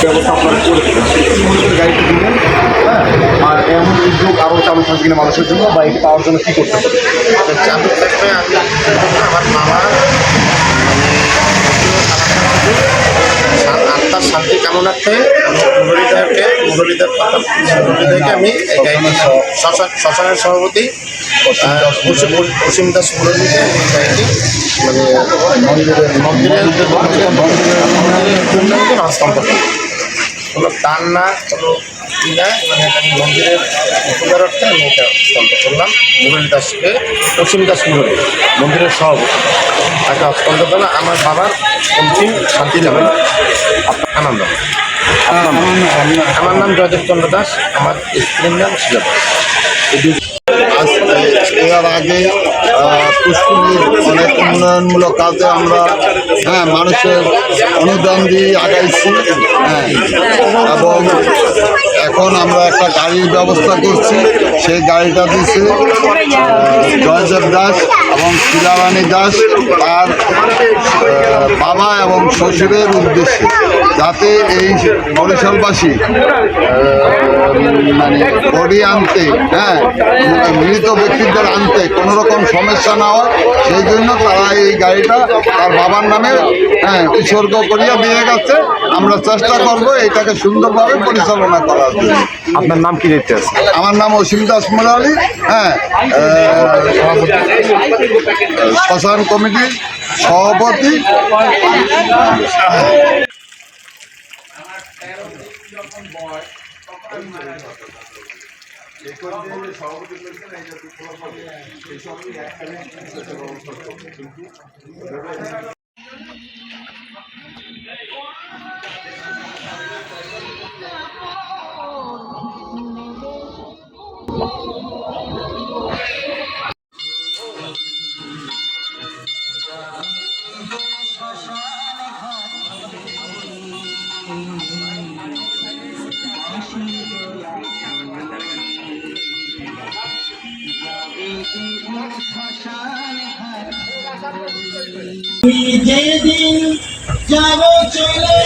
ব্যবস্থা আপনারা করে দেবেন, গাড়িটা দিবেন। হ্যাঁ, আর এমন উদ্যোগ আরও চালু থাকবে কিনা মানুষের জন্য, বা এটি পাওয়ার জন্য কী করতে হবে? চালু থাকবে। আমি আমার মামা আত্মার শান্তি কামনার্থে মুরলীদেরকে আমি এই গাড়িটি শ্মশানের সভাপতি অসীম দাস মুরলীকে এই গাড়িটি মন্দিরের হস্তান্তর করি। কোনো দান না, কোনো ই না, মানে আমি মন্দিরের পূজারর্থে আমি এটা হস্তান্তর করলাম মুরলী দাসকে, অসীম দাস মুরলী মন্দিরের সভাপতি, তাকে হস্তান্তর করলাম আমার বাবার অন্তিম শান্তি যাবেন। আনন্দ। আমার নাম জয়দেব চন্দ্র দাস, আমার স্ত্রীর নাম শিলা দাস। এর আগে পুষ্করিণীর অনেক উন্নয়নমূলক কাজে আমরা মানুষের অনুদান দিয়ে আগাইছি, এবং এখন আমরা একটা গাড়ির ব্যবস্থা করছি। সেই গাড়িটা দিচ্ছে জয়দেব দাস এবং শিলারানী দাস তার বাবা এবং শ্বশুরের উদ্দেশ্যে, যাতে এই বরিশালবাসী মানে বডি আনতে, মৃত ব্যক্তিদের আনতে কোনো রকম সমস্যা না হয়, সেই জন্য তারা এই গাড়িটা তার বাবার নামে উৎসর্গ করিয়া দিয়ে গেছে। আমরা চেষ্টা করব এটাকে সুন্দরভাবে পরিচালনা করার জন্য। আপনার নাম কি দেখতে আছে? আমার নাম অসীম দাস মুরালি, শ্মশান কমিটির সভাপতি। সভাপতি করেছেন এই সঙ্গে যেদিন যাব চলে